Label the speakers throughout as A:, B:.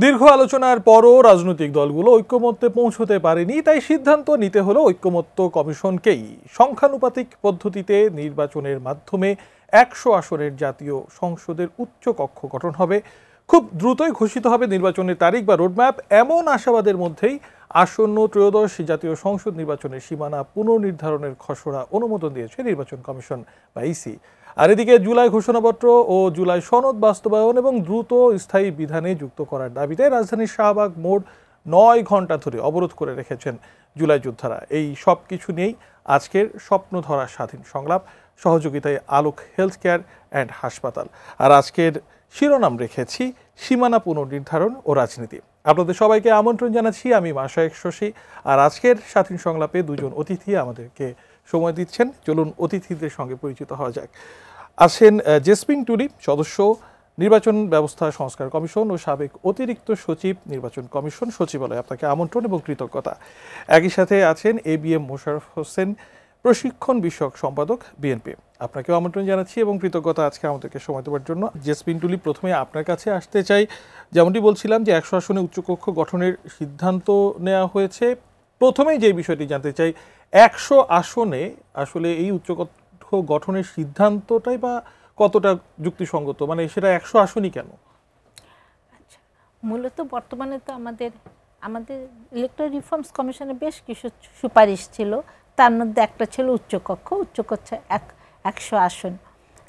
A: দীর্ঘ আলোচনার পরও রাজনৈতিক দলগুলো ঐক্যমত্যে পৌঁছতে পারেনি, তাই সিদ্ধান্ত নিতে হলো ঐক্যমত্য কমিশনকেই। সংখ্যানুপাতিক পদ্ধতিতে নির্বাচনের মাধ্যমে ১০০ আসনের জাতীয় সংসদের উচ্চ কক্ষ গঠন হবে। খুব দ্রুতই ঘোষিত হবে নির্বাচনের তারিখ বা রোডম্যাপ। এমন আশাবাদের মধ্যেই আসন্ন ত্রয়োদশ জাতীয় সংসদ নির্বাচনের সীমানা পুনর্নির্ধারণের খসড়া অনুমোদন দিয়েছে নির্বাচন কমিশন বা ইসি। আর এদিকে জুলাই ঘোষণাপত্র ও জুলাই সনদ বাস্তবায়ন এবং দ্রুত স্থায়ী বিধানে যুক্ত করার দাবিতে রাজধানীর শাহবাগ মোড় ৯ ঘন্টা ধরে অবরোধ করে রেখেছেন জুলাই যোদ্ধারা। এই সব কিছু নিয়েই আজকের স্বপ্ন ধরা স্বাধীন সংলাপ, সহযোগিতায় আলোক হেলথ কেয়ার অ্যান্ড হাসপাতাল। আর আজকের শিরোনাম রেখেছি সীমানা পুনর্নির্ধারণ ও রাজনীতি। আপনাদের সবাইকে আমন্ত্রণ জানাচ্ছি, আমি মাশায়েক শশী। আর আজকের স্বাধীন সংলাপে দুজন অতিথি আমাদেরকে সময় দিচ্ছেন। চলুন অতিথিদের সঙ্গে পরিচিত হওয়া যাক। আছেন জেসমিন টুলি, সদস্য নির্বাচন ব্যবস্থা সংস্কার কমিশন ও সাবেক অতিরিক্ত সচিব নির্বাচন কমিশন সচিবালয়। আপনাকে আমন্ত্রণ এবং কৃতজ্ঞতা। একই সাথে আছেন ABM মোশাররফ হোসেন, প্রশিক্ষণ বিষয়ক সম্পাদক বিএনপি। আপনাকেও আমন্ত্রণ জানাচ্ছি এবং কৃতজ্ঞতা আজকে আমাদেরকে সময় দেওয়ার জন্য। জেসমিন টুলি, প্রথমে আপনার কাছে আসতে চাই। যেমনটি বলছিলাম যে ১০০ আসনে উচ্চকক্ষ গঠনের সিদ্ধান্ত নেওয়া হয়েছে। প্রথমেই যে বিষয়টি জানতে চাই, ১০০ আসনে আসলে এই উচ্চকক্ষ গঠনের সিদ্ধান্তটাই বা কতটা যুক্তিসঙ্গত, মানে সেটা ১০০ আসনই কেন?
B: আচ্ছা, মূলত বর্তমানে তো আমাদের ইলেকট্রাল রিফর্মস কমিশনে বেশ কিছু সুপারিশ ছিল। তার মধ্যে একটা ছিল উচ্চকক্ষ ১০০ আসন।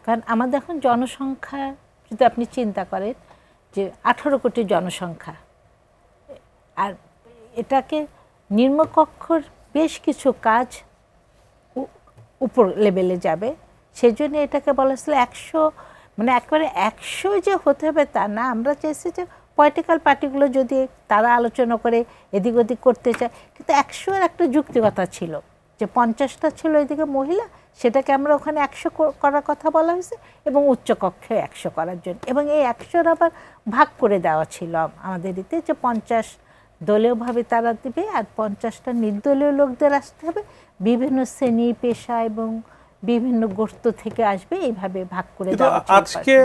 B: কারণ আমাদের এখন জনসংখ্যা যদি আপনি চিন্তা করেন যে ১৮ কোটি জনসংখ্যা, আর এটাকে নিম্নকক্ষর বেশ কিছু কাজ উপর লেভেলে যাবে, সেই জন্য এটাকে বলা হয়েছিল ১০০, মানে একবারে ১০০ যে হতে হবে তা না। আমরা চাইছি যে পলিটিক্যাল পার্টিগুলো যদি তারা আলোচনা করে এদিক ওদিক করতে চায়, কিন্তু ১০০-এর একটা যুক্তিকতা ছিল যে ৫০টা ছিল এদিকে মহিলা, সেটাকে আমরা ওখানে ১০০ করার কথা বলা হয়েছে এবং উচ্চকক্ষে ১০০ করার জন্য। এবং এই ১০০-র আবার ভাগ করে দেওয়া ছিল আমাদের এতে, যে ৫০ দলীয়ভাবে তারা দেবে আর ৫০টা নির্দলীয় লোকদের আসতে হবে, বিভিন্ন শ্রেণী পেশা এবং বিভিন্ন গোষ্ঠ থেকে আসবে, এইভাবে ভাগ করে দেওয়া।
A: আজকে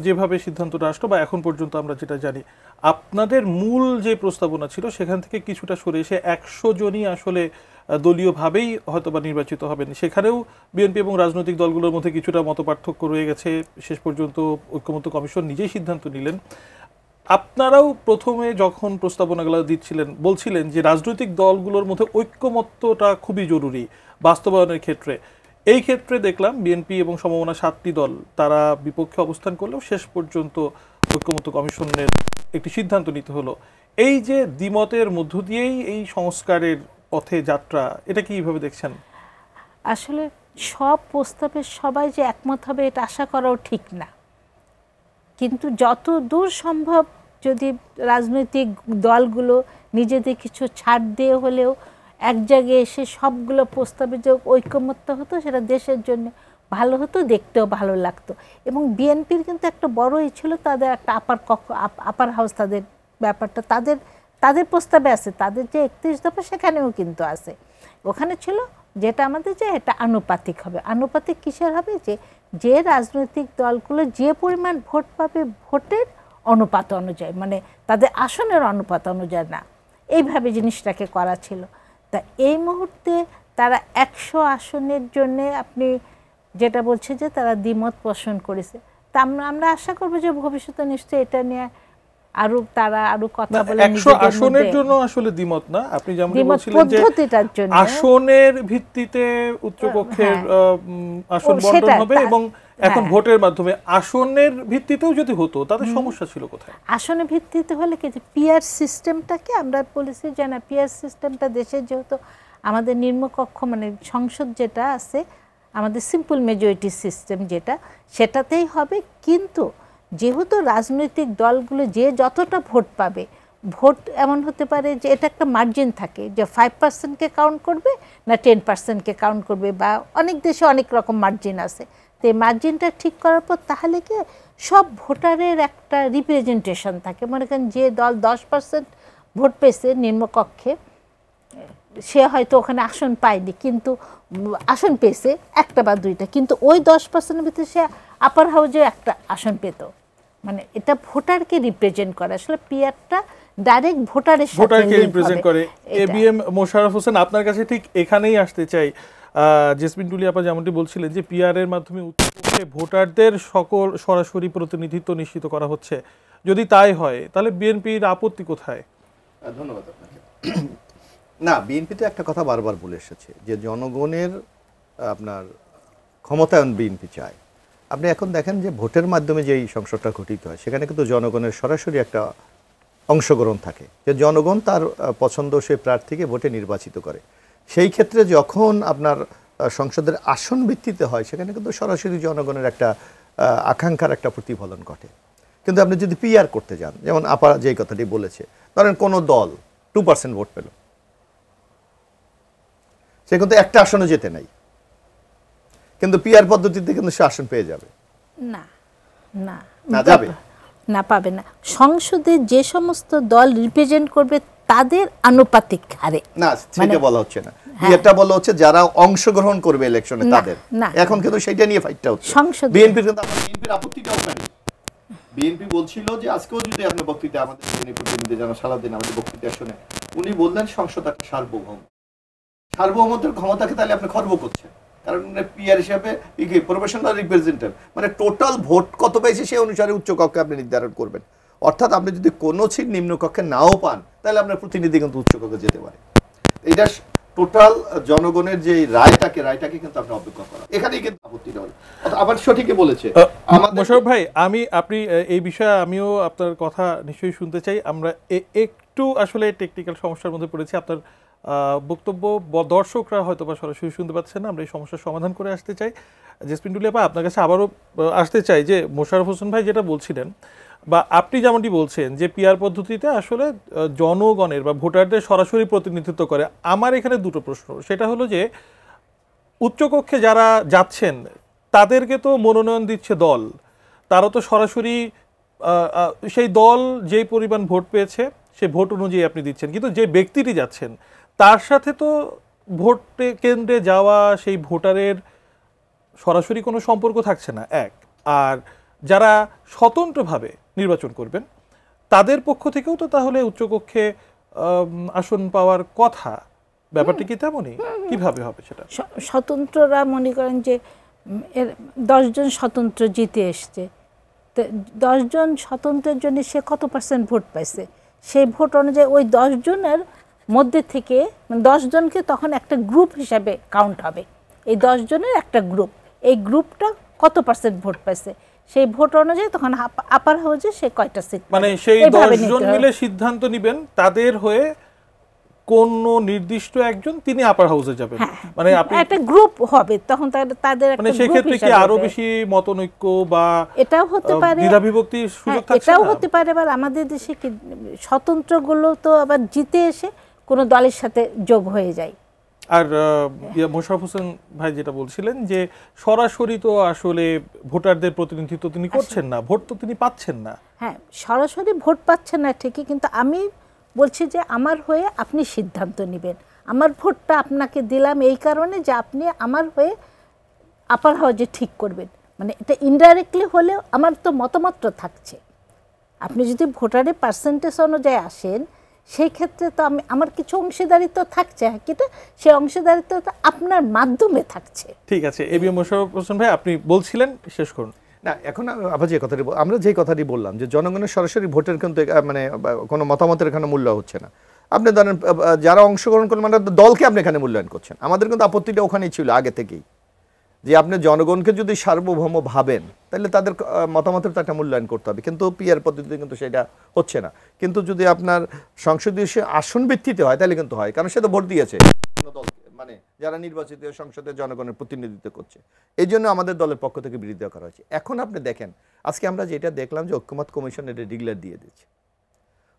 A: যেভাবে সিদ্ধান্তটা আসলো বা এখন পর্যন্ত আমরা যেটা জানি, আপনাদের মূল যে প্রস্তাবনা ছিল সেখান থেকে কিছুটা সরে এসে ১০০ জনই আসলে দলীয়ভাবেই হয়তো বা নির্বাচিত হবেন। সেখানেও বিএনপি এবং রাজনৈতিক দলগুলোর মধ্যে কিছুটা মতপার্থক্য রয়ে গেছে। শেষ পর্যন্ত ঐক্যমত্য কমিশন নিজেই সিদ্ধান্ত নিলেন। আপনারাও প্রথমে যখন প্রস্তাবনাগুলো দিচ্ছিলেন বলছিলেন যে রাজনৈতিক দলগুলোর মধ্যে ঐক্যমত্যটা খুবই জরুরি বাস্তবায়নের ক্ষেত্রে। এই ক্ষেত্রে দেখলাম বিএনপি এবং সমমনা ৭টি দল তারা বিপক্ষে অবস্থান করলেও শেষ পর্যন্ত ঐক্যমত্য কমিশনের একটি সিদ্ধান্ত নিতে হলো। এই যে দ্বিমতের মধ্য দিয়েই এই সংস্কারের পথে যাত্রা, এটা কিভাবে দেখছেন?
B: আসলে সব প্রস্তাবে সবাই যে একমত হবে এটা আশা করাও ঠিক না, কিন্তু যত দূর সম্ভব যদি রাজনৈতিক দলগুলো নিজেদের কিছু ছাড় দিয়ে হলেও এক জায়গায় এসে সবগুলো প্রস্তাবে যে ঐকমত্য হতো, সেটা দেশের জন্য ভালো হতো, দেখতেও ভালো লাগতো। এবং বিএনপির কিন্তু একটা বড় ছিল, তাদের একটা আপার হাউস, তাদের ব্যাপারটা তাদের প্রস্তাবে আছে, তাদের যে ৩১ দফা সেখানেও কিন্তু আছে। ওখানে ছিল যেটা আমাদের যে এটা আনুপাতিক হবে। আনুপাতিক কিসের হবে? যে রাজনৈতিক দলগুলো যে পরিমাণ ভোট পাবে ভোটের অনুপাত অনুযায়ী, মানে তাদের আসনের অনুপাত অনুযায়ী না, এইভাবে জিনিসটাকে করা ছিল। তা এই মুহূর্তে তারা ১০০ আসনের জন্যে আপনি যেটা বলছে যে তারা দ্বিমত পোষণ করেছে, তা আমরা আশা করবো যে ভবিষ্যতে নিশ্চয়ই এটা নিয়ে তারা আরো কথা বলে।
A: ১০০ আসনের জন্য আসলে দ্বিমত না, আপনি যেমন বলছিলেন যে আসনের ভিত্তিতে উচ্চকক্ষের আসন বণ্টন হবে এবং এখন ভোটের মাধ্যমে আসনের ভিত্তিতেও যদি হতো তাতে সমস্যা ছিল কোথায়?
B: আসনের ভিত্তিতে হলে কি যে পিআর সিস্টেমটাকে আমরা বলেছি যে না, পিআর সিস্টেমটা দেশের যেহেতু আমাদের নিম্নকক্ষ মানে সংসদ যেটা আছে আমাদের সিম্পল মেজরিটি সিস্টেম যেটা, সেটাতেই হবে। কিন্তু যেহেতু রাজনৈতিক দলগুলো যে যতটা ভোট পাবে, ভোট এমন হতে পারে যে এটা একটা মার্জিন থাকে যে 5%কে কাউন্ট করবে না 10%কে কাউন্ট করবে, বা অনেক দেশে অনেক রকম মার্জিন আছে। তো এই মার্জিনটা ঠিক করার পর তাহলে কি সব ভোটারের একটা রিপ্রেজেন্টেশন থাকে। মনে করেন যে দল 10% ভোট পেয়েছে নিম্নকক্ষে, সে হয়তো ওখানে আসন পায়নি, কিন্তু আসন পেয়েছে একটা বা দুইটা, কিন্তু ওই 10%-এর ভিতরে সে আপার হাউজে একটা আসন পেত। মানে এটা ভোটারকে রিপ্রেজেন্ট করে। আসলে পিআরটা ডাইরেক্ট ভোটারের সাথে
A: ভোটারকে রিপ্রেজেন্ট করে। এবিএম মোশাররফ হোসেন, আপনার কাছে ঠিক এখানেই আসতে চাই। জেসমিন টুলি আপা যেমনটি বলছিলেন যে পিআর এর মাধ্যমে ভোটারদের সকল সরাসরি প্রতিনিধিত্ব নিশ্চিত করা হচ্ছে, যদি তাই হয় তাহলে বিএনপির আপত্তি কোথায়?
C: ধন্যবাদ আপনাকে। না, বিএনপি তো একটা কথা বারবার বলে এসেছে যে জনগণের আপনার ক্ষমতায়ন বিএনপি চায়। আপনি এখন দেখেন যে ভোটের মাধ্যমে যেই সংসদটা গঠিত হয় সেখানে কিন্তু জনগণের সরাসরি একটা অংশগ্রহণ থাকে, যে জনগণ তার পছন্দসই প্রার্থীকে ভোটে নির্বাচিত করে। সেই ক্ষেত্রে যখন আপনার সংসদের আসন ভিত্তিতে হয় সেখানে কিন্তু সরাসরি জনগণের একটা আকাঙ্ক্ষার একটা প্রতিফলন ঘটে। কিন্তু আপনি যদি পিআর করতে যান, যেমন আপা যেই কথাটি বলেছে, ধরেন কোনো দল 2% ভোট পেল, সে কিন্তু একটা আসনও যেতে নাই, কিন্তু পিআর পদ্ধতিতে কিন্তু সে আসন পেয়ে যাবে
B: না, না,
C: না যাবে
B: না, পাবে না। সংসদে যে সমস্ত দল রিপ্রেজেন্ট করবে তাদের আনুপাতিক হারে,
C: না, সেটা বলা হচ্ছে না, এটা বলা হচ্ছে যারা অংশগ্রহণ করবে ইলেকশনে তাদের। এখন কিন্তু সেটা নিয়ে ফাইটটা হচ্ছে সংসদ। বিএনপির কিন্তু বিএনপির আপত্তিটা ওখানে। বিএনপি বলছিল যে আজকেও যদি আপনি বক্তৃতা আমাদের প্রতিনিধি জানা সারাদিন আমাদের বক্তৃতা শুনে উনি বললেন সংসদ একটা সার্বভৌম, সার্বভৌমত্বের ক্ষমতাকে তাহলে আপনি খর্ব করছেন, কারণ পিআর হিসাবে প্রফেশনাল রিপ্রেজেন্টেটিভ মানে টোটাল ভোট কত পেয়েছে সেই অনুসারে উচ্চ কক্ষে আপনি নির্ধারণ করবেন। অর্থাৎ আপনি যদি কোনো সিট নিম্ন কক্ষে নাও পান তাহলে আপনার প্রতিনিধি কিন্তু উচ্চ কক্ষে যেতে পারে। এটা টোটাল জনগণের যে রায়টাকে কিন্তু আপনি অপেক্ষা করা, এখানেই কিন্তু আপত্তিটা হলো। আবার সঠিকই বলেছে
A: মোশাররফ ভাই, আপনি এই বিষয়ে আমিও আপনার কথা নিশ্চয়ই শুনতে চাই। আমরা একটু আসলে টেকনিক্যাল সমস্যার মধ্যে পড়েছি, আপনার বক্তব্য দর্শকরা হয়তো বা সরাসরি শুনতে পাচ্ছেন না, আমরা এই সমস্যার সমাধান করে আসতে চাই। জেসমিন টুলি আপা, আপনার কাছে আবারও আসতে চাই যে মোশাররফ হোসেন ভাই যেটা বলছিলেন বা আপনি যেমনটি বলছেন যে পিআর পদ্ধতিতে আসলে জনগণের বা ভোটারদের সরাসরি প্রতিনিধিত্ব করে। আমার এখানে দুটো প্রশ্ন, সেটা হলো যে উচ্চকক্ষে যারা যাচ্ছেন তাদেরকে তো মনোনয়ন দিচ্ছে দল, তারা তো সরাসরি সেই দল যেই পরিমাণ ভোট পেয়েছে সেই ভোট অনুযায়ী আপনি দিচ্ছেন, কিন্তু যে ব্যক্তিটি যাচ্ছেন তার সাথে তো ভোট কেন্দ্রে যাওয়া সেই ভোটারের সরাসরি কোনো সম্পর্ক থাকছে না এক। আর যারা স্বতন্ত্রভাবে নির্বাচন করবেন তাদের পক্ষ থেকেও তো তাহলে উচ্চকক্ষে আসন পাওয়ার কথা, ব্যাপারটা কি তেমনই? কিভাবে হবে সেটা?
B: স্বতন্ত্ররা মনে করেন যে 10 জন স্বতন্ত্র জিতে এসছে, 10 জন স্বতন্ত্রের জন্য সে কত % ভোট পাইছে, সেই ভোট অনুযায়ী ওই 10 জনের মধ্যে থেকে 10 জনকে তখন একটা গ্রুপ হিসাবে কাউন্ট হবে। এই 10 জনের একটা গ্রুপ, এই গ্রুপটা কত % ভোট পাইছে সেই ভোট অনুযায়ী তখন আপার হাউজে সে কয়টা সিট,
A: মানে সেই 10 জন মিলে সিদ্ধান্ত নেবেন তাদের হয়ে কোন নির্দিষ্ট একজন তিনি আপার হাউসে যাবেন, মানে আপনি একটা গ্রুপ হবে তখন তাদের একটা, মানে সেই ক্ষেত্রে কি আরো বেশি মতনৈক্য বা এটাও হতে পারে, দ্বিধাবিভক্তির সুযোগ থাকছে?
B: এটাও হতে পারে। আবার আমাদের দেশে কি স্বতন্ত্রগুলো তো আবার জিতে এসে কোন দলের সাথে যোগ হয়ে যায়।
A: আর মোশাররফ হোসেন ভাই যেটা বলছিলেন যে সরাসরি তো আসলে ভোটারদের প্রতিনিধিত্ব তিনি করছেন না, ভোট তো তিনি পাচ্ছেন না।
B: হ্যাঁ, সরাসরি ভোট পাচ্ছেন না ঠিকই, কিন্তু আমি বলছি যে আমার হয়ে আপনি সিদ্ধান্ত নেবেন, আমার ভোটটা আপনাকে দিলাম এই কারণে যে আপনি আমার হয়ে আপার হাউজে ঠিক করবেন। মানে এটা ইনডাইরেক্টলি হলেও আমার তো মতামত থাকছে। আপনি যদি ভোটারের পার্সেন্টেজ অনুযায়ী আসেন সেই ক্ষেত্রে তো আমার কিছু অংশীদারিত্ব থাকছে, কিন্তু সেই অংশীদারিত্ব আপনার মাধ্যমে থাকছে।
A: ঠিক আছে, এবিএম মোশাররফ হোসেন ভাই আপনি বলছিলেন, শেষ করুন।
C: না, এখন আবার যে কথাটি আমরা যে কথাটি বললাম যে জনগণের সরাসরি ভোটের কিন্তু মানে কোনো মতামতের এখানে মূল্য হচ্ছে না। আপনি ধরেন যারা অংশগ্রহণ করেন মানে দলকে আপনি এখানে মূল্যায়ন করছেন। আমাদের কিন্তু আপত্তিটা ওখানেই ছিল আগে থেকেই, যে আপনি জনগণকে যদি সার্বভৌম ভাবেন তাহলে তাদের মতামতের তো একটা মূল্যায়ন করতে হবে, কিন্তু পিআর পদ্ধতিতে কিন্তু সেটা হচ্ছে না। কিন্তু যদি আপনার সংসদীয় আসন ভিত্তিতে হয় তাহলে কিন্তু হয়, কারণ সে তো ভোট দিয়েছে মানে যারা নির্বাচিত সংসদে জনগণের প্রতিনিধিত্ব করছে, এই জন্য আমাদের দলের পক্ষ থেকে বিরোধিতা করা হয়েছে। এখন আপনি দেখেন আজকে আমরা যেটা দেখলাম যে ঐক্যমত কমিশন এটা ডিক্লেয়ার দিয়ে দিচ্ছে,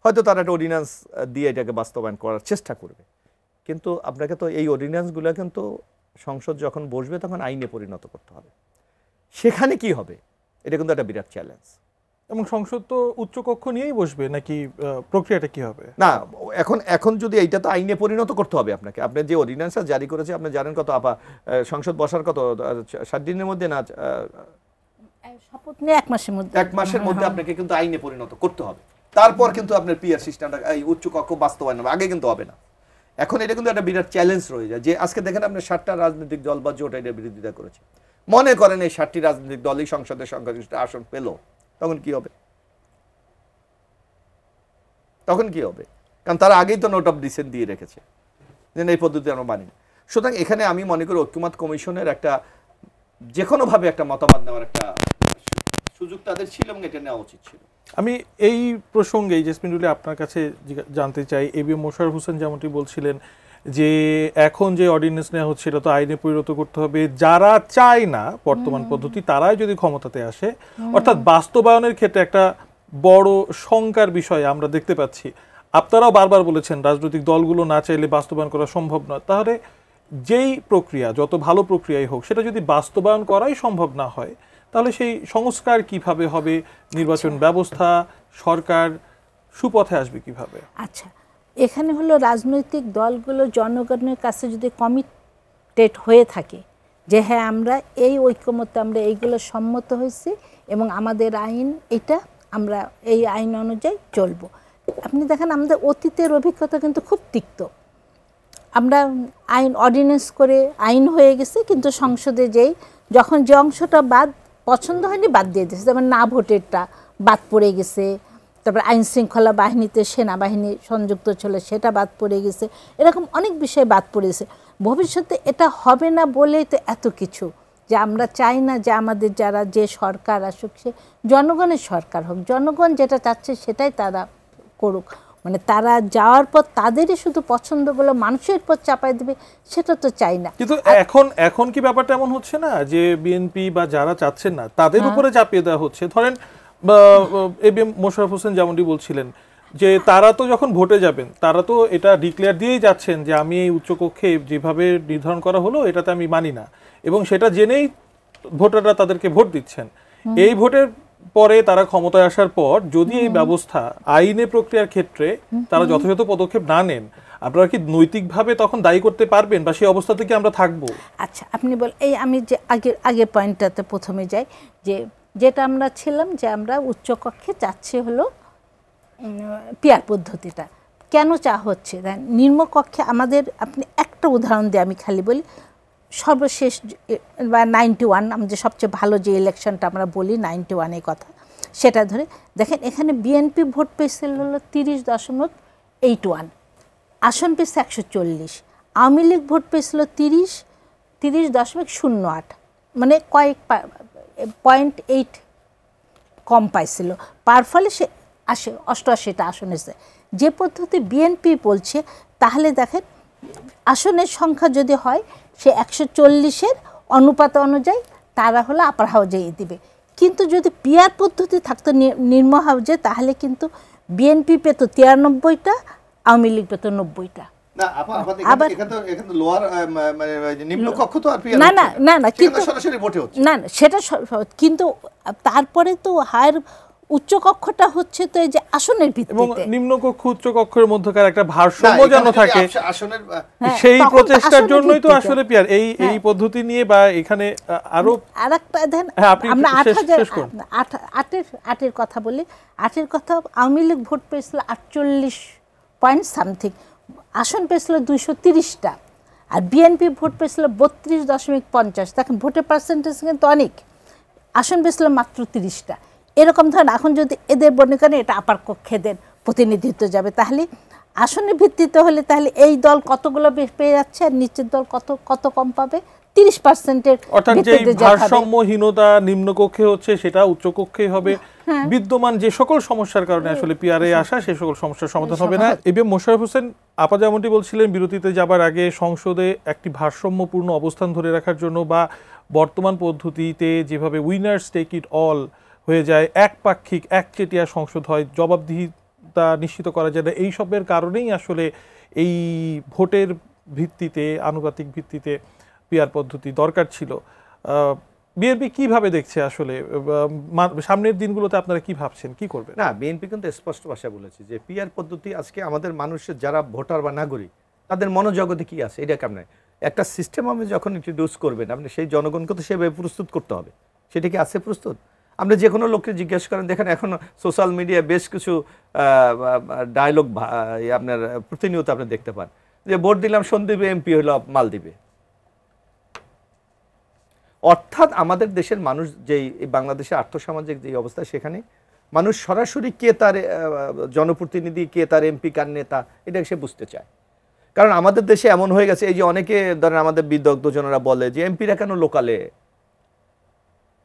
C: হয়তো তারা একটা অর্ডিন্যান্স দিয়ে এটাকে বাস্তবায়ন করার চেষ্টা করবে, কিন্তু আপনাকে তো এই অর্ডিন্যান্সগুলো কিন্তু সংসদ যখন বসবে তখন আইনে পরিণত করতে হবে। সেখানে কি হবে এটা কিন্তু একটা বিরাট চ্যালেঞ্জ।
A: এবং সংসদ তো উচ্চকক্ষ নিয়েই বসবে নাকি প্রক্রিয়াটা কি হবে?
C: না, এখন যদি এইটা তো আইনে পরিণত করতে হবে আপনাকে। আপনি যে অর্ডিন্যান্সটা জারি করেছে আপনি জানেন কত আপা, সংসদ বসার কত 60 দিনের মধ্যে না,
B: শপথ নিয়ে 1 মাসের মধ্যে,
C: 1 মাসের মধ্যে আপনাকে কিন্তু আইনে পরিণত করতে হবে। তারপর কিন্তু আপনার পিআর সিস্টেমটা এই উচ্চ কক্ষ বাস্তবায়ন হবে, আগে কিন্তু হবে না। এখন এটা কিন্তু একটা বিরাট চ্যালেঞ্জ রয়ে যায় যে আজকে দেখেন আপনি 7টা রাজনৈতিক দল বা জোট এটার বিরোধিতা করেছে। মনে করেন এই 7টি রাজনৈতিক দলই সংসদের সংখ্যাগরিষ্ঠ আসন পেল, তখন কি হবে? তখন কি হবে? কারণ তারা আগেই তো নোট অফ ডিসেন্ট দিয়ে রেখেছে যে এই পদ্ধতি আমরা মানি না। সুতরাং এখানে আমি মনে করি ঐক্যমত কমিশনের একটা যে কোনোভাবে একটা মতামত নেওয়ার একটা সুযোগ তাদের ছিল এবং এটা নেওয়া উচিত ছিল।
A: আমি এই প্রসঙ্গে জেসমিন রুলি আপনার কাছে জানতে চাই, এবিএম মোশাররফ হোসেন যেমনটি বলছিলেন যে এখন যে অর্ডিন্যান্স নেওয়া হচ্ছে এটা তো আইনে পরিণত করতে হবে, যারা চায় না বর্তমান পদ্ধতি তারাই যদি ক্ষমতাতে আসে, অর্থাৎ বাস্তবায়নের ক্ষেত্রে একটা বড় শঙ্কার বিষয় আমরা দেখতে পাচ্ছি। আপনারাও বারবার বলেছেন রাজনৈতিক দলগুলো না চাইলে বাস্তবায়ন করা সম্ভব নয়। তাহলে যেই প্রক্রিয়া, যত ভালো প্রক্রিয়াই হোক, সেটা যদি বাস্তবায়ন করাই সম্ভব না হয় তাহলে সেই সংস্কার কিভাবে হবে? নির্বাচন ব্যবস্থা, সরকার সুপথে আসবে কিভাবে?
B: আচ্ছা, এখানে হলো রাজনৈতিক দলগুলো জনগণের কাছে যদি কমিটেড হয়ে থাকে যে হ্যাঁ আমরা এই ঐক্যমত্যে আমরা এইগুলো সম্মত হয়েছি এবং আমাদের আইন এটা, আমরা এই আইন অনুযায়ী চলবো। আপনি দেখেন আমাদের অতীতের অভিজ্ঞতা কিন্তু খুব তিক্ত। আমরা আইন অর্ডিন্যান্স করে আইন হয়ে গেছে, কিন্তু সংসদে যেই যখন যে অংশটা বাদ পছন্দ হয়নি বাদ দিয়ে দিয়েছে, যেমন না ভোটেরটা বাদ পড়ে গেছে, তারপর আইন শৃঙ্খলা বাহিনীতে সেনাবাহিনী সংযুক্ত ছিল সেটা বাদ পড়ে গেছে, এরকম অনেক বিষয় বাদ পড়ে গেছে। ভবিষ্যতে এটা হবে না বলেই তো এত কিছু, যে আমরা চাই না যে আমাদের যারা যে সরকার আসুক সে জনগণের সরকার হোক, জনগণ যেটা চাচ্ছে সেটাই তারা করুক। মানে তারা যাওয়ার পর তাদেরই শুধু পছন্দগুলো মানুষের পর চাপাই দেবে, সেটা তো চাই না।
A: কিন্তু এখন কি ব্যাপারটা এমন হচ্ছে না যে বিএনপি বা যারা চাচ্ছেন না তাদের উপরে চাপিয়ে দেওয়া হচ্ছে? ধরেন এবিএম মোশাররফ হোসেন যেমনটি বলছিলেন যে তারা তো যখন ভোটে যাবেন তারা তো এটা ডিক্লেয়ার দিয়েই যাচ্ছেন যে আমি এই উচ্চকক্ষে যেভাবে নির্ধারণ করা হলো এটাতে আমি মানি না, এবং সেটা জেনেই ভোটাররা তাদেরকে ভোট দিচ্ছেন। এই ভোটের পরে তারা ক্ষমতায় আসার পর যদি এই ব্যবস্থা আইনে প্রক্রিয়ার ক্ষেত্রে তারা যথাযথ পদক্ষেপ না নেন, আপনারা কি নৈতিকভাবে তখন দায়ী করতে পারবেন বা সেই অবস্থা থেকে আমরা থাকবো?
B: আচ্ছা, আপনি এই আমি যে আগের পয়েন্টটাতে প্রথমে যাই, যেটা আমরা ছিলাম যে আমরা উচ্চকক্ষে চাচ্ছি হলো পিয়ার পদ্ধতিটা। কেন চা হচ্ছে নিম্নকক্ষে আমাদের, আপনি একটা উদাহরণ দিয়ে আমি খালি বলি, সর্বশেষ বা 91 আমাদের সবচেয়ে ভালো যে ইলেকশনটা আমরা বলি 91-এর কথা, সেটা ধরে দেখেন এখানে বিএনপি ভোট পেয়েছিল হলো 30.81, আসন পেয়েছে 140, আওয়ামী লীগ ভোট পেয়েছিল 30.08, মানে কয়েক 0.8 কম পাইছিল, পার ফলে সে 88টা আসন এসে। যে পদ্ধতি বিএনপি বলছে, তাহলে দেখেন আসনের সংখ্যা যদি হয় সে 140-এর অনুপাত অনুযায়ী তারা হলো আপার হাউজে দিবে। কিন্তু যদি পিয়ার পদ্ধতি থাকতো নিম্ন হাউজে, তাহলে কিন্তু বিএনপি পেত 93টা, আওয়ামী লীগ পেত 90টা। কিন্তু তারপরে তো হায়ার উচ্চ কক্ষটা হচ্ছে তো এই যে আসনের ভিত্তিতে,
A: এবং নিম্ন কক্ষ উচ্চ কক্ষের মধ্যকার একটা ভারসাম্য যেন থাকে, সেই প্রচেষ্টার জন্যই তো আসলে পিয়ার এই পদ্ধতি নিয়ে বা এখানে আরো
B: আরেকটা দেন। আমরা 8-এর কথা বলি, 8-এর কথা, আওয়ামী লীগ ভোট পেয়েছিল 48 পয়েন্ট সামথিং, আসন পেয়েছিল 230টা, আর বিএনপি ভোট পেয়েছিল 32.50। দেখেন ভোটের পার্সেন্টেজ কিন্তু অনেক, আসন পেয়েছিল মাত্র 30টা। এরকম ধরেন এখন যদি এদের মনে করেন এটা আপার কক্ষেদের প্রতিনিধিত্ব যাবে, তাহলে আসনের ভিত্তিতে হলে তাহলে এই দল কতগুলো পেয়ে যাচ্ছে আর নিচের দল কত কম পাবে, 30%-এর।
A: অর্থাৎ যে ভারসাম্যহীনতা নিম্নকক্ষে হচ্ছে সেটা উচ্চকক্ষে হবে। বিদ্যমান যে সকল সমস্যার কারণে আসলে পিআরএ আসা, সেই সকল সমস্যার সমাধান হবে না। এবিএম মোশাররফ হোসেন আপা যেমনটি বলছিলেন, বিরতিতে যাবার আগে সংসদে একটি ভারসাম্যপূর্ণ অবস্থান ধরে রাখার জন্য বা বর্তমান পদ্ধতিতে যেভাবে উইনার্স টেক ইট অল হয়ে যায়, একপাক্ষিক একচেটিয়া সংসদ হয়, জবাবদিহিতা নিশ্চিত করা যায় না, এই সবের কারণেই আসলে এই ভোটের ভিত্তিতে আনুপাতিক ভিত্তিতে পিআর পদ্ধতি দরকার ছিল। বিএনপি কিভাবে দেখছে আসলে সামনের দিনগুলোতে, আপনারা কি ভাবছেন, কি করবেন?
C: না, বিএনপি কিন্তু স্পষ্ট ভাষায় বলেছে যে পিআর পদ্ধতি আজকে আমাদের মানুষের যারা ভোটার বা নাগরিক তাদের মনোজগতে কি আছে এটা কেমন একটা সিস্টেম আপনি যখন ইন্ট্রোডিউস করবেন, আপনি সেই জনগণকে তো সেভাবে প্রস্তুত করতে হবে। সেটা কি আছে প্রস্তুত? আপনি যে কোনো লোককে জিজ্ঞেস করেন, দেখেন এখন সোশ্যাল মিডিয়ায় বেশ কিছু ডায়লগ আপনার প্রতিনিয়ত আপনি দেখতে পান যে ভোট দিলাম সন্দীপে, এমপি হলো মালদ্বীপে। অর্থাৎ আমাদের দেশের মানুষ যেই বাংলাদেশের আর্থসামাজিক যে অবস্থা, সেখানে মানুষ সরাসরি কে তার জনপ্রতিনিধি, কে তার এমপি, কার নেতা, এটা সে বুঝতে চায়। কারণ আমাদের দেশে এমন হয়ে গেছে, এই যে অনেকে ধরেন আমাদের বিদগ্ধজনেরা বলে যে এমপিরা কেন লোকালে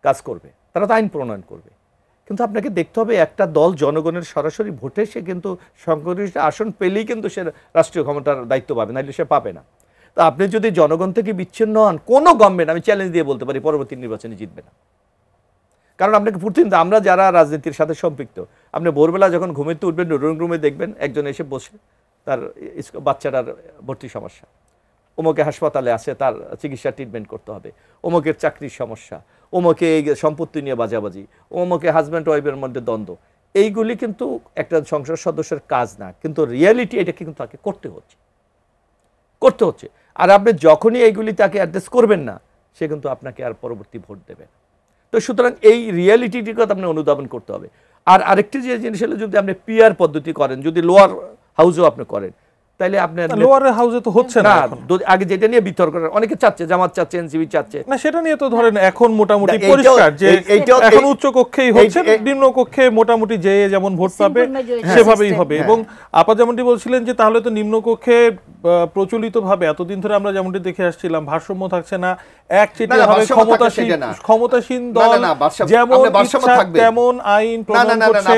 C: কাজ করবে, তারা তো আইন প্রণয়ন করবে। কিন্তু আপনাকে দেখতে হবে একটা দল জনগণের সরাসরি ভোটে সে কিন্তু সংখ্যাগরিষ্ঠ আসন পেলেই কিন্তু সে রাষ্ট্রীয় ক্ষমতার দায়িত্ব পাবে, নাহলে সে পাবে না। তো আপনি যদি জনগণ থেকে বিচ্ছিন্ন হন, কোনো গভর্নমেন্ট, আমি চ্যালেঞ্জ দিয়ে বলতে পারি, পরবর্তী নির্বাচনে জিতবে না। কারণ আপনাকে প্রতিদিন, আমরা যারা রাজনীতির সাথে সম্পৃক্ত, আপনি ভোরবেলা যখন ঘুমেতে উঠবেন, ড্রয়িং রুমে দেখবেন একজন এসে বসে তার বাচ্চাটার ভর্তি সমস্যা, অমুকে হাসপাতালে আছে, তার চিকিৎসা ট্রিটমেন্ট করতে হবে, অমুকের চাকরির সমস্যা, অমুকে এই সম্পত্তি নিয়ে বাজাবাজি, অমুকে হাজব্যান্ড ওয়াইফের মধ্যে দ্বন্দ্ব। এইগুলি কিন্তু একটা সংসদ সদস্যের কাজ না, কিন্তু রিয়ালিটি এটাকে কিন্তু তাকে করতে হচ্ছে। আর আপনি যখনই এইগুলি তাকে অ্যাড্রেস করবেন না, সে কিন্তু আপনাকে আর পরবর্তী ভোট দেবে না। তো সুতরাং এই রিয়ালিটিটির কথা আপনি অনুধাবন করতে হবে। আর আরেকটি যে জিনিস হলো, যদি আপনি পিআর পদ্ধতি করেন, যদি লোয়ার হাউসেও আপনি করেন, তাহলে আপনার
A: লোয়ার হাউসে তো হচ্ছে না এখন।
C: আগে যেটা নিয়ে বিতর্ক অনেকে চাচ্ছে, জামাত চাচ্ছে, এনসিপি চাচ্ছে
A: না, সেটা নিয়ে তো ধরেন এখন মোটামুটি পরিষ্কার যে এখন উচ্চ কক্ষেই হচ্ছে, নিম্ন কক্ষে মোটামুটি যে যেমন ভোট পাবে সেভাবেই হবে। এবং আপা যেমনটি বলছিলেন যে তাহলে তো নিম্ন কক্ষে প্রচলিতভাবে এতদিন ধরে আমরা যেমনটি দেখে আসছিলাম, ভারসাম্য থাকছে না, একচেটিয়াভাবে ক্ষমতাসীন দল যেমন ইচ্ছা তেমন আইন প্রণয়ন করছে।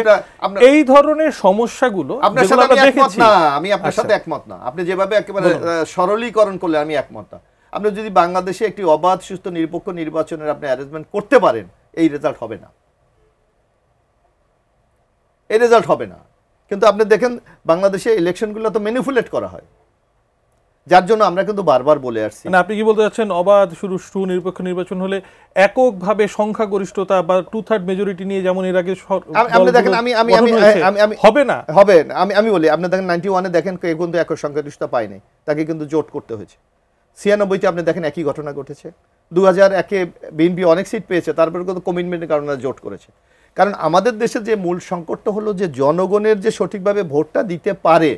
A: এই ধরনের সমস্যাগুলো যেগুলো আমরা দেখেছি,
C: আমি আপনার সাথে একমত না। আপনি যেভাবে একেবারে সরলীকরণ করলে আমি একমত না। আপনি যদি বাংলাদেশে একটি অবাধ, সুস্থ, নিরপেক্ষ নির্বাচনের আপনি অ্যারেঞ্জমেন্ট করতে পারেন, এই রেজাল্ট হবে না, এই রেজাল্ট হবে না। কিন্তু আপনি দেখেন বাংলাদেশে ইলেকশনগুলো তো ম্যানিপুলেট করা হয়, যার জন্য আমরা কিন্তু বারবার বলে আসছি।
A: মানে আপনি কি বলতে চাচ্ছেন, অবাধ সুনিরপেক্ষ নির্বাচন হলে এককভাবে সংখ্যাগরিষ্ঠতা বা 2/3 মেজরিটি নিয়ে যেমন এর আগে
C: আপনি দেখেন,
A: হবে না,
C: আমি বলি, আপনি দেখেন 91-এ দেখেন কেউ কিন্তু একক সংখ্যাগরিষ্ঠতা পায়নি, তাকে কিন্তু জোট করতে হয়েছে। 96-তে আপনি দেখেন একই ঘটনা ঘটেছে। 2001-এ বিএনপি অনেক সিট পেয়েছে, তারপরে কিন্তু কমিটমেন্টের কারণে জোট করেছে। কারণ আমাদের দেশে যে মূল সংকটটা হলো যে জনগণের যে সঠিকভাবে ভোটটা দিতে পারে,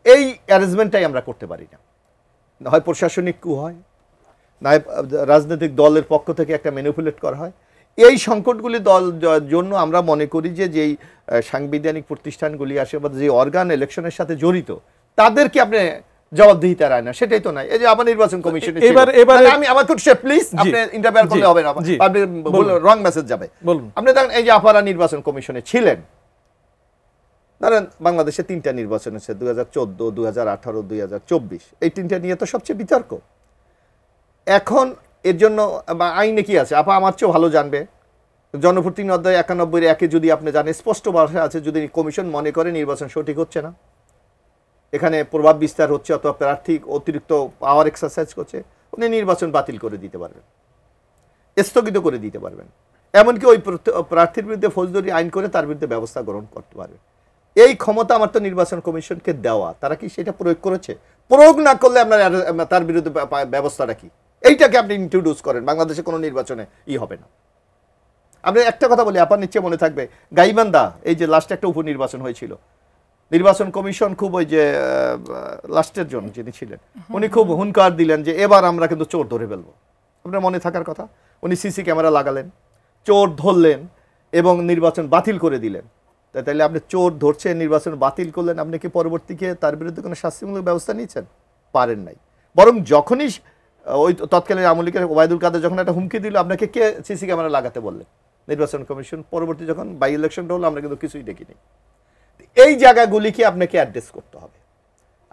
C: এই অ্যারেঞ্জমেন্টটাই আমরা করতে পারি না। হয় প্রশাসনিক কু হয়, না রাজনৈতিক দলের পক্ষ থেকে একটা ম্যানিপুলেট করা হয়। এই সংকটগুলি জন্য আমরা মনে করি যে যেই সাংবিধানিক প্রতিষ্ঠানগুলি আসে বা যে অর্গান ইলেকশনের সাথে জড়িত, তাদেরকে আপনি জবাবদিহিতা রায় না, সেটাই তো নাই। এই যে আবার নির্বাচন কমিশন, আমি আমার প্লিজ আপনি ইন্টারফেয়ার করলে হবে না, রং মেসেজ যাবে। আপনি দেখেন এই যে আপারা নির্বাচন কমিশনে ছিলেন, ধরেন বাংলাদেশে 3টা নির্বাচন হচ্ছে, 2014, 2018, 2024, এই 3টা নিয়ে তো সবচেয়ে বিতর্ক। এখন এর জন্য আইনে কি আছে, আপা আমার চেয়েও ভালো জানবে। জনপ্রতিনিধি অধ্যায় 91-1 যদি আপনি জানেন, স্পষ্ট ভাষা আছে, যদি কমিশন মনে করে নির্বাচন সঠিক হচ্ছে না, এখানে প্রভাব বিস্তার হচ্ছে অথবা প্রার্থী অতিরিক্ত পাওয়ার এক্সারসাইজ করছে, উনি নির্বাচন বাতিল করে দিতে পারবেন, স্থগিত করে দিতে পারবেন। এমনকি ওই প্রার্থীর বিরুদ্ধে ফৌজদারি আইন করে তার বিরুদ্ধে ব্যবস্থা গ্রহণ করতে পারবেন। এই ক্ষমতা আমার তো নির্বাচন কমিশনকে দেওয়া, তারা কি সেটা প্রয়োগ করেছে? প্রয়োগ না করলে আপনার তার বিরুদ্ধে ব্যবস্থাটা কি, এইটাকে আপনি ইন্ট্রোডিউস করেন, বাংলাদেশে কোনো নির্বাচনে হবে না। আপনি একটা কথা বলি, আপনার নিশ্চয় মনে থাকবে, গাইবান্ধা এই যে লাস্ট একটা উপনির্বাচন হয়েছিল, নির্বাচন কমিশন খুব ওই যে লাস্টের জন যিনি ছিলেন, উনি খুব হুঙ্কার দিলেন যে এবার আমরা কিন্তু চোর ধরে ফেলবো। আপনার মনে থাকার কথা, উনি সিসি ক্যামেরা লাগালেন, চোর ধরলেন এবং নির্বাচন বাতিল করে দিলেন। তাইলে আপনি চোর ধরছেন, নির্বাচন বাতিল করলেন, আপনি কি পরবর্তীকে তার বিরুদ্ধে কোনো শাস্তিমূলক ব্যবস্থা নিয়েছেন? পারেন নাই। বরং যখনই ওই তৎকালীন আওয়ামী লীগের ওবায়দুল কাদের যখন একটা হুমকি দিল, আপনাকে কে সিসি ক্যামেরা লাগাতে বললেন? নির্বাচন কমিশন। পরবর্তী যখন বাই ইলেকশনটা হলো, আমরা কিন্তু কিছুই দেখিনি। এই জায়গাগুলিকে আপনাকে অ্যাড্রেস করতে হবে।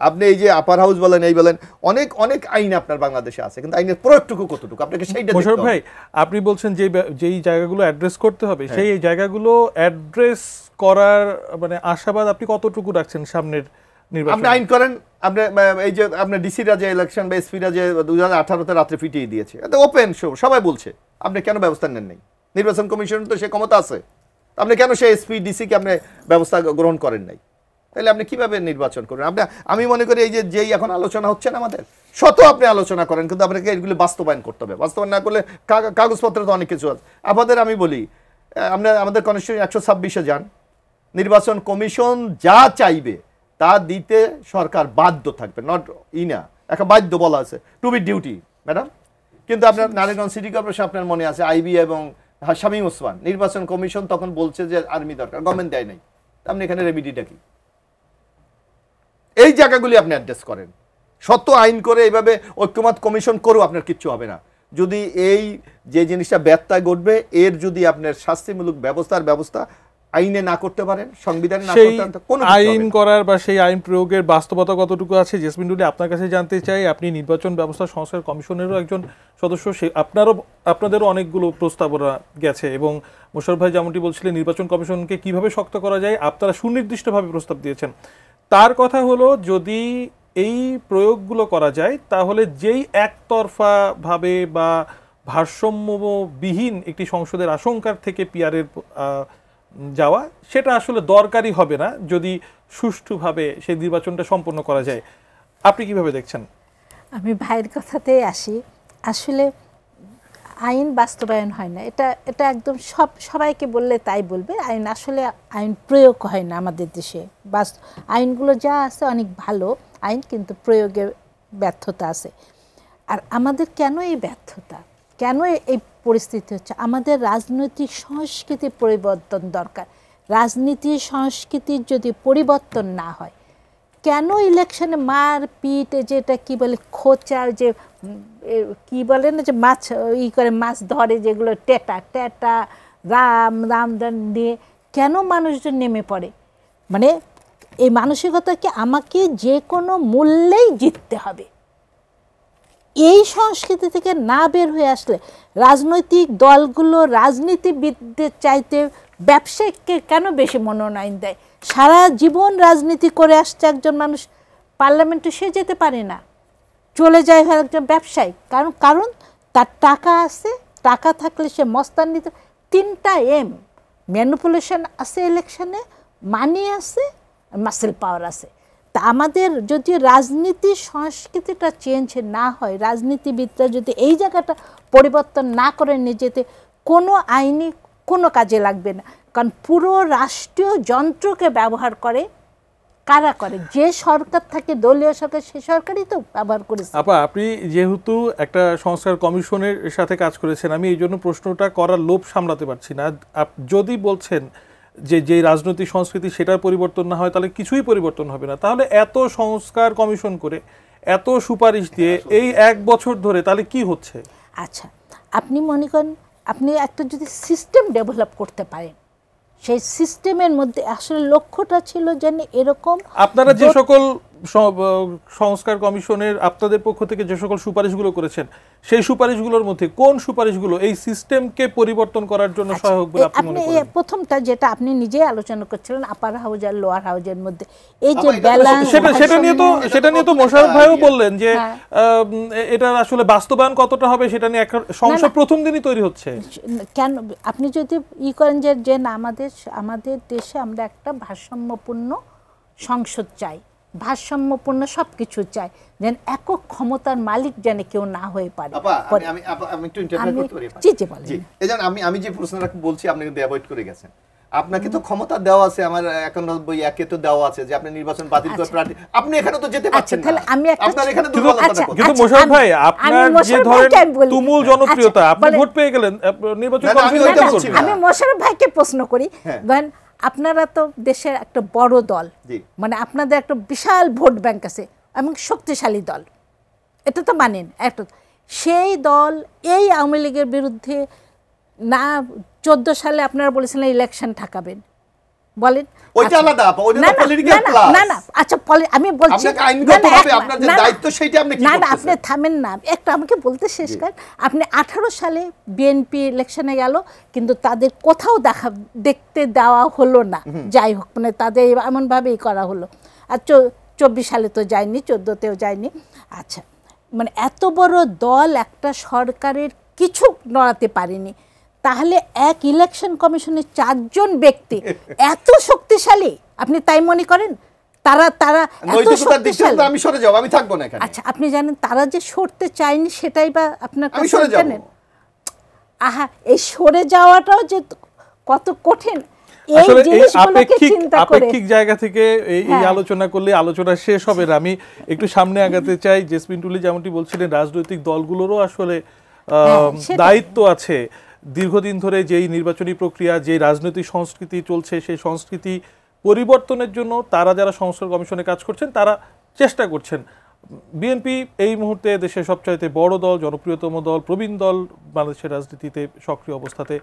C: আপনি এই যে আপার হাউস বলেন, এই বলেন, অনেক অনেক আইন আপনার বাংলাদেশে আছে, কিন্তু আইনের প্রয়োগটুকু কতটুকু আপনাকে সেইটা দেখতে হবে।
A: ভাই, আপনি বলছেন যে যেই জায়গাগুলো অ্যাড্রেস করতে হবে, সেই জায়গাগুলো অ্যাড্রেস করার মানে আশাবাদ আপনি কতটুকু রাখছেন সামনের নির্বাচন?
C: আপনি আইন করেন, আপনি এই যে আপনার ডিসিরা যে ইলেকশন বা এসপিরা যে 2018-তে রাত্রে ফিটিয়ে দিয়েছে, এটা ওপেন শো, সবাই বলছে, আপনি কেন ব্যবস্থা নেন নাই? নির্বাচন কমিশন তো সে ক্ষমতা আছে, আপনি কেন সেই এসপি ডিসিকে আপনি ব্যবস্থা গ্রহণ করেন নাই? তাহলে আপনি কিভাবে নির্বাচন করবেন? আমি মনে করি এই যে যেই এখন আলোচনা হচ্ছে না আমাদের, শত আপনি আলোচনা করেন, কিন্তু আপনাকে এগুলি বাস্তবায়ন করতে হবে। বাস্তবায়ন না করলে কাগজপত্রে তো অনেক কিছু আছে। আপনাদের আমি বলি, আপনার আমাদের কনস্টিটিউশন 126-এ যান, নির্বাচন কমিশন যা চাইবে তা দিতে সরকার বাধ্য থাকবে, নট না একটা বাধ্য বলা আছে, টু বি ডিউটি ম্যাডাম। কিন্তু আপনার নারায়ণগঞ্জ সিটি কর্পোরেশন আপনার মনে আছে আইবি এবং শামীম ওসমান, নির্বাচন কমিশন তখন বলছে যে আর্মি দরকার, গভর্নমেন্ট দেয় নাই, আপনি এখানে রেমিডিটা কি? এই জায়গাগুলি আপনি অ্যাড্রেস করেন। শত আইন করে এইভাবে ঐক্যমত কমিশন করেও আপনার কিচ্ছু হবে না যদি এই যে জিনিসটা ব্যত্যয় ঘটবে এর যদি আপনার শাস্তিমূলক ব্যবস্থা আইনে না করতে পারেন, সংবিধানে না করতে পারেন, কোনো
A: আইন করার বা সেই আইন প্রয়োগের বাস্তবতা কতটুকু আছে জেসমিন ডুলি আপনার কাছে জানতে চাই। আপনি নির্বাচন ব্যবস্থা সংস্কার কমিশনেরও একজন সদস্য, আপনাদেরও অনেকগুলো প্রস্তাবনা গেছে এবং মোশাররফ ভাই যেমনটি বলছিলেন নির্বাচন কমিশনকে কিভাবে শক্ত করা যায় আপনারা সুনির্দিষ্টভাবে প্রস্তাব দিয়েছেন। তার কথা হলো যদি এই প্রয়োগগুলো করা যায় তাহলে যেই একতরফা ভাবে বা ভারসাম্যবিহীন একটি সংসদের আশঙ্কার থেকে পিয়ারের যাওয়া সেটা আসলে দরকারই হবে না যদি সুষ্ঠুভাবে সেই নির্বাচনটা সম্পন্ন করা যায়। আপনি কিভাবে দেখছেন?
B: আমি ভাইয়ের কথাতেই আসি। আসলে আইন বাস্তবায়ন হয় না, এটা একদম সবাইকে বললে তাই বলবে। আইন প্রয়োগ হয় না আমাদের দেশে। আইনগুলো যা আছে অনেক ভালো আইন, কিন্তু প্রয়োগের ব্যর্থতা আছে। আর আমাদের কেন এই ব্যর্থতা, কেন এই পরিস্থিতি হচ্ছে? আমাদের রাজনৈতিক সংস্কৃতির পরিবর্তন দরকার। রাজনীতি সংস্কৃতির যদি পরিবর্তন না হয়, কেন ইলেকশনে মারপিট, যেটা কি বলে খোঁচার, যে কি বলে না, যে মাছ করে মাছ ধরে যেগুলো টেটা রামদান দিয়ে কেন মানুষজন নেমে পড়ে? মানে এই মানসিকতা কি আমাকে যে কোনো মূল্যেই জিততে হবে, এই সংস্কৃতি থেকে না বের হয়ে আসলে রাজনৈতিক দলগুলো রাজনীতিবিদদের চাইতে ব্যবসায়িককে কেন বেশি মনোনয়ন দেয়? সারা জীবন রাজনীতি করে আসছে একজন মানুষ, পার্লামেন্টে সে যেতে পারে না, চলে যায় একজন ব্যবসায়ী। কারণ তার টাকা আছে, টাকা থাকলে সে মস্তান্বিত। 3টা এম, ম্যানিপুলেশন আছে ইলেকশনে, মানি আছে, মাসেল পাওয়ার আছে। তা আমাদের যদি রাজনীতির সংস্কৃতিটা চেঞ্জ না হয়, রাজনীতিবিদরা যদি এই জায়গাটা পরিবর্তন না করে নিজেতে, কোনো আইনি কোনো কাজে লাগবে না। কারণ পুরো রাষ্ট্রীয় যন্ত্রকে ব্যবহার করে কারা করে? যে সরকার থাকে, দলীয় সরকার, সে সরকারই তো ব্যবহার করেছে।
A: আপনি যেহেতু একটা সংস্কার কমিশনের সাথে কাজ করেছেন, আমি এই জন্য প্রশ্নটা করার লোভ সামলাতে পারছি না। যদি বলছেন যে রাজনৈতিক সংস্কৃতি সেটার পরিবর্তন না হয় তাহলে কিছুই পরিবর্তন হবে না, তাহলে এত সংস্কার কমিশন করে এত সুপারিশ দিয়ে এই 1 বছর ধরে তাহলে কি হচ্ছে?
B: আচ্ছা, আপনি মনে করেন আপনি একটা যদি সিস্টেম ডেভেলপ করতে পারেন, সেই সিস্টেমের মধ্যে আসলে লক্ষ্যটা ছিল যেন এরকম
A: আপনারা যে সকল সংস্কার কমিশনের আপনাদের পক্ষ থেকে যে সকল সুপারিশগুলো করেছেন সেই সুপারিশগুলোর মধ্যে কোন সুপারিশগুলো এই সিস্টেমকে পরিবর্তন করার জন্য সহায়ক বলে আপনি মনে করেন?
B: প্রথমটা যেটা আপনি নিজেই আলোচনা করছিলেন আপার হাউস আর লোয়ার হাউসের মধ্যে এই যে ব্যালেন্স,
A: সেটা নিয়ে তো মোশাররফ ভাইও বললেন যে এটা আসলে বাস্তবায়ন কতটা হবে সেটা নিয়ে সংসদ প্রথম দিনই তৈরি হচ্ছে।
B: কেন আপনি যদি করেন যে আমাদের দেশে আমরা একটা ভারসাম্যপূর্ণ সংসদ চাই, ভারসাম্যপূর্ণ সবকিছু চাই, যেন একক ক্ষমতার মালিক যেন কেউ না হয়ে পারে।
C: আমি একটু ইন্টারভিউ করতে পারি?
B: জি বলেন।
C: এজন্য আমি যে প্রশ্নটা বলছি আপনি কিন্তু অ্যাভয়েড করে গেছেন। আপনাকে তো ক্ষমতা দেওয়া আছে, আমার 91 তো দেওয়া আছে যে আপনি নির্বাচন বাতিল করে প্রার্থী, আপনি এখানে তো যেতে পারছেন না।
B: তাহলে আমি
C: আপনার এখানে দুর্বলতা কোথায়?
A: কিন্তু মোশাররফ ভাই আপনার যে ধরেন তুমুল জনপ্রিয়তা, আপনি ভোট পেয়ে গেলেন, নির্বাচন কমিশন।
B: আমি মোশাররফ ভাইকে প্রশ্ন করি, ধরেন আপনারা তো দেশের একটা বড় দল, মানে আপনাদের একটা বিশাল ভোট ব্যাংক আছে এবং শক্তিশালী দল, এটা তো মানেন। একটা সেই দল এই আওয়ামী লীগের বিরুদ্ধে না 14 সালে আপনারা বলেছিলেন ইলেকশন ঠাকাবেন, বলেন
C: ওইটা আলাদা, ওইটা তো পলিটিক্যাল ক্লাস।
B: না আচ্ছা আমি বলছি
C: আপনাকে আইনগত হবে, আপনার যে দায়িত্ব সেটা আপনি কি করতেছেন?
B: না আপনি থামেন না, একটা আমাকে বলতে শেষ করেন। আপনি 18 সালে বিএনপি ইলেকশনে গেল, কিন্তু তাদের কোথাও দেখতে দেওয়া হলো না। যাই হোক, মানে তাদের এমনভাবেই করা হলো। আর 24 সালে তো যায়নি, 14তেও যায়নি। আচ্ছা, মানে এত বড় দল একটা সরকারের কিছু নড়াতে পারেনি, তাহলে এক ইলেকশন কমিশনের 4 জন ব্যক্তি এত শক্তিশালী আপনি তাই মনে করেন? তারা এত শক্তিশালী।
C: আমি সরে যাব, আমি থাকবো না এখানে।
B: আচ্ছা, আপনি জানেন তারা যে সরতে চায়নি সেটাই বা আপনার
C: কাছে জানেন?
B: আহা, এই সরে যাওয়াটাও যে কত কঠিন এই
A: আসলে এই
B: জিনিসগুলোকে চিন্তা করে
A: আপেক্ষিক জায়গা থেকে এই আলোচনা করলে আলোচনা শেষ হবে না। আমি একটু সামনে আগাতে চাই। জেসমিন টুলি যেমনটি বলছিলেন, রাজনৈতিক দলগুলোরও আসলে দায়িত্ব আছে। দীর্ঘদিন ধরে যেই নির্বাচনী প্রক্রিয়া, যে রাজনৈতিক সংস্কৃতি চলছে, সেই সংস্কৃতি পরিবর্তনের জন্য তারা যারা সংস্কার কমিশনে কাজ করছেন তারা চেষ্টা করছেন। বিএনপি এই মুহূর্তে দেশের সবচাইতে বড় দল, জনপ্রিয়তম দল, প্রবীণ দল, বাংলাদেশের রাজনীতিতে সক্রিয় অবস্থাতে।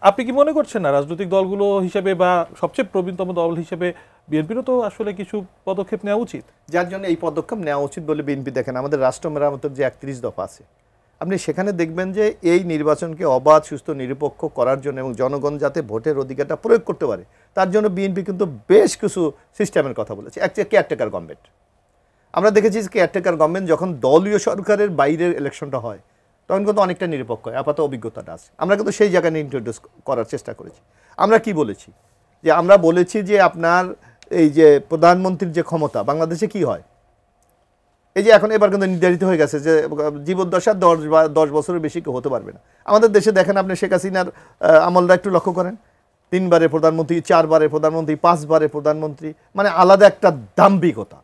A: আপনি কি মনে করছেন না রাজনৈতিক দলগুলো হিসেবে বা সবচেয়ে প্রবীণতম দল হিসেবে বিএনপিরও তো আসলে কিছু পদক্ষেপ নেওয়া উচিত?
C: যার জন্য এই পদক্ষেপ নেওয়া উচিত বলে বিএনপি, দেখেন আমাদের রাষ্ট্র মেরামতের যে 31 দফা আছে, আপনি সেখানে দেখবেন যে এই নির্বাচনকে অবাধ, সুস্থ, নিরপেক্ষ করার জন্য এবং জনগণ যাতে ভোটের অধিকারটা প্রয়োগ করতে পারে তার জন্য বিএনপি কিন্তু বেশ কিছু সিস্টেমের কথা বলেছে। একটা কেয়ারটেকার গভর্নমেন্ট, আমরা দেখেছি যে কেয়ারটেকার গভর্নমেন্ট যখন দলীয় সরকারের বাইরের ইলেকশনটা হয় তখন কিন্তু অনেকটা নিরপেক্ষ হয়, আপাতত অভিজ্ঞতাটা আছে। আমরা কিন্তু সেই জায়গায় ইন্ট্রোডিউস করার চেষ্টা করেছি। আমরা কি বলেছি যে আমরা বলেছি যে আপনার এই যে প্রধানমন্ত্রীর যে ক্ষমতা বাংলাদেশে কি হয়, এই যে এখন এবার কিন্তু নির্ধারিত হয়ে গেছে যে জীবদ্দশা 10 বছরের বেশি কেউ হতে পারবে না। আমাদের দেশে দেখেন আপনি শেখ হাসিনার আমলটা একটু লক্ষ্য করেন, 3 বারের প্রধানমন্ত্রী, 4 বারের প্রধানমন্ত্রী, 5 বারের প্রধানমন্ত্রী, মানে আলাদা একটা দাম্ভিকতা।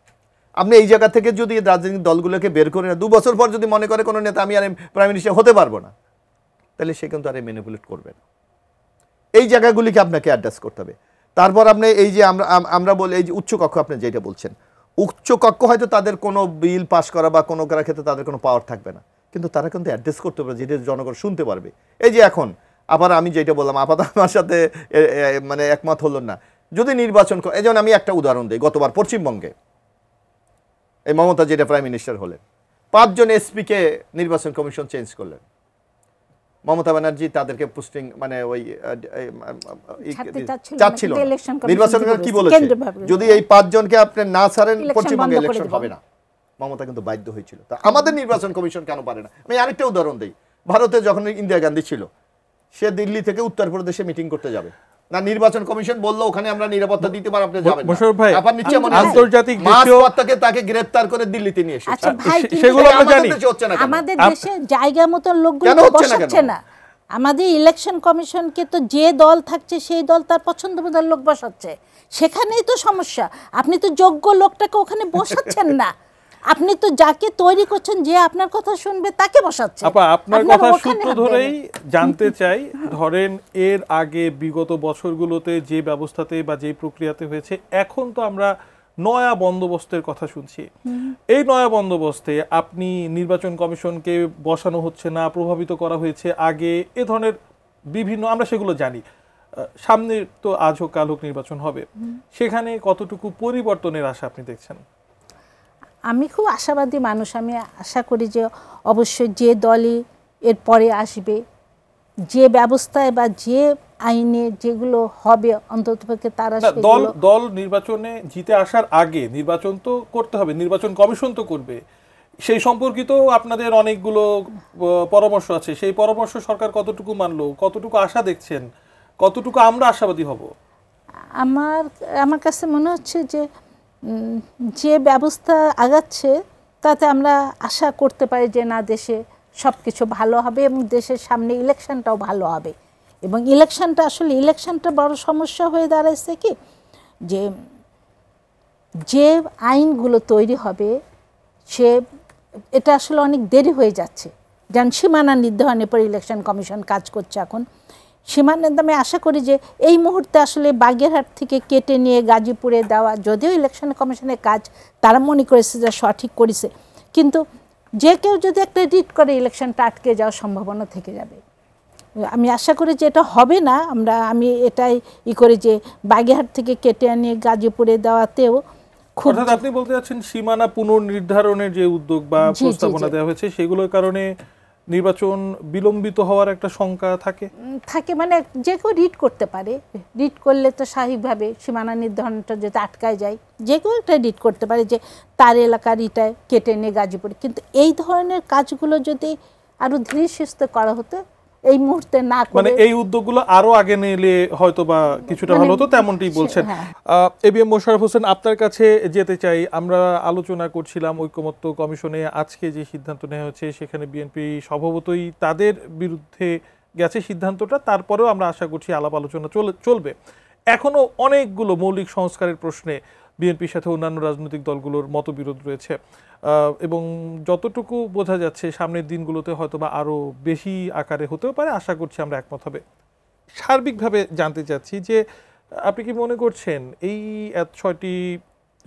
C: আপনি এই জায়গা থেকে যদি রাজনৈতিক দলগুলোকে বের করে না, 2 বছর পর যদি মনে করে কোনো নেতা আমি আর প্রাইম মিনিস্টার হতে পারবো না, তাহলে সে কিন্তু আর ম্যানিপুলেট করবে না। এই জায়গাগুলিকে আপনাকে অ্যাড্রেস করতে হবে। তারপর আপনি এই যে আমরা বলি এই যে উচ্চকক্ষ, আপনি যেটা বলছেন উচ্চকক্ষ, হয়তো তাদের কোনো বিল পাস করা বা কোনো করার ক্ষেত্রে তাদের কোনো পাওয়ার থাকবে না, কিন্তু তারা কিন্তু অ্যাড্রেস করতে পারবে, যেটা জনগণ শুনতে পারবে। এই যে এখন আবার আমি যেটা বললাম, আপাতত আমার সাথে মানে একমত হলো না, যদি নির্বাচন, এই যেমন আমি একটা উদাহরণ দিই, গতবার পশ্চিমবঙ্গে এই মমতা যেটা প্রাইম মিনিস্টার হলেন, 5 জন এসপিকে নির্বাচন কমিশন চেঞ্জ করলেন। মমতা ব্যানার্জি তাদেরকে পোস্টিং মানে ওই চাচ্ছিল নির্বাচন কি বলেছে, যদি এই 5 জনকে আপনি না ছাড়েন পশ্চিমবঙ্গে ইলেকশন হবে না। মমতা কিন্তু বাধ্য হয়েছিল। তা আমাদের নির্বাচন কমিশন কেন পারে না? আমি আরেকটা উদাহরণ দিই, ভারতে যখন ইন্দিরা গান্ধী ছিল, সে দিল্লি থেকে উত্তরপ্রদেশে মিটিং করতে যাবে না, নির্বাচন কমিশন বললো ওখানে আমরা নিরাপত্তা দিতে পারি, আপনি যাবেন না। আপনার নিশ্চয় মনে আছে আন্তর্জাতিক মাঝপথে তাকে গ্রেফতার করে দিল্লিতে নিয়ে এসেছে।
B: আচ্ছা ভাই,
A: সেগুলো আমরা জানি।
B: আমাদের দেশে জায়গা মতো লোকগুলো বসাচ্ছে না। আমাদের ইলেকশন কমিশনকে তো যে দল থাকছে সেই দল তার পছন্দ মতো লোক বসাচ্ছে, সেখানেই তো সমস্যা। আপনি তো যোগ্য লোকটাকে ওখানে বসাচ্ছেন না, আপনি তো যাকে তৈরি করছেন যে আপনার কথা শুনবে তাকে বসাচ্ছেন।
A: আপনার কথা সূত্র ধরেই জানতে চাই, ধরেন এর আগে বিগত বছরগুলোতে যে ব্যবস্থাতে বা যে প্রক্রিয়াতে হয়েছে, এখন তো আমরা নয়া বন্দোবস্তের কথা শুনছি। এই নয়া বন্দোবস্তে আপনি নির্বাচন কমিশনকে বসানো হচ্ছে না, প্রভাবিত করা হয়েছে আগে, এ ধরনের বিভিন্ন আমরা সেগুলো জানি। সামনে তো আজ হোক কাল হোক নির্বাচন হবে, সেখানে কতটুকু পরিবর্তনের আশা আপনি দেখছেন?
B: আমি খুব আশাবাদী মানুষ। আমি আশা করি যে অবশ্যই যে দলই এর পরে আসবে, যে ব্যবস্থায় বা যে আইনে যেগুলো হবে, অন্ততপক্ষে তারা
A: দল নির্বাচনে জিতে আসার আগে নির্বাচন তো করতে হবে, নির্বাচন কমিশন তো করবে, সেই সম্পর্কিত আপনাদের অনেকগুলো পরামর্শ আছে। সেই পরামর্শ সরকার কতটুকু মানলো, কতটুকু আশা দেখছেন, কতটুকু আমরা আশাবাদী হব?
B: আমার কাছে মনে হচ্ছে যে যে ব্যবস্থা আগাচ্ছে তাতে আমরা আশা করতে পারি যে না, দেশে সব কিছু ভালো হবে এবং দেশের সামনে ইলেকশনটাও ভালো হবে। এবং ইলেকশনটা বড় সমস্যা হয়ে দাঁড়াইছে কি, যে আইনগুলো তৈরি হবে এটা আসলে অনেক দেরি হয়ে যাচ্ছে। যেমন সীমানা নির্ধারণের পর ইলেকশন কমিশন কাজ করছে এখন। সীমানার দামে আশা করি যে এই মুহূর্তে আসলে বাগেরহাট থেকে কেটে নিয়ে গাজীপুরে দেওয়া, যদিও ইলেকশন কমিশনের কাজ তারা মনে করেছে যে সঠিক করেছে, কিন্তু যে কেউ যদি একটা রিট করে ইলেকশনটা আটকে যাওয়ার সম্ভাবনা থেকে যাবে। আমি আশা করি যে এটা হবে না। আমি এটাই করি যে বাগেরহাট থেকে কেটে নিয়ে গাজীপুরে দেওয়াতেও
A: অর্থাৎ আপনি বলতে চাচ্ছেন সীমানা পুনর্নির্ধারণের যে উদ্যোগ বা প্রস্তাবনা দেওয়া হয়েছে সেগুলোর কারণে নির্বাচন বিলম্বিত হওয়ার একটা শঙ্কা থাকে।
B: মানে যে কেউ রিট করতে পারে, রিট করলে তো স্বাভাবিকভাবে সীমানা নির্ধারণটা যদি আটকায় যায়, যে কেউ একটা রিট করতে পারে যে তার এলাকার ইটায় কেটে নিয়ে গাজীপুরে। কিন্তু এই ধরনের কাজগুলো যদি আরো ধীরে সুস্থে করা হতো, এই মুহূর্তে না করে,
A: মানে এই উদ্যোগগুলো আরো আগে নিলে হয়তো বা কিছুটা ভালো হতো, তেমনটি বলছেন। এবিএম মোশাররফ হোসেন, আপনার কাছে যেতে চাই। আমরা আলোচনা করছিলাম ঐকমত্য কমিশনে আজকে যে সিদ্ধান্ত নেওয়া হয়েছে, সেখানে বিএনপি স্বভাবতই তাদের বিরুদ্ধে গেছে সিদ্ধান্তটা, তারপরেও আমরা আশা করছি আলাপ আলোচনা চলবে। এখনো অনেকগুলো মৌলিক সংস্কারের প্রশ্নে বিএনপির সাথে অন্যান্য রাজনৈতিক দলগুলোর মতবিরোধ রয়েছে, এবং যতটুকু বোঝা যাচ্ছে সামনের দিনগুলোতে হয়তোবা আরও বেশি আকারে হতেও পারে, আশা করছি আমরা একমত হবে। সার্বিকভাবে জানতে চাচ্ছি যে আপনি কি মনে করছেন এই 6টি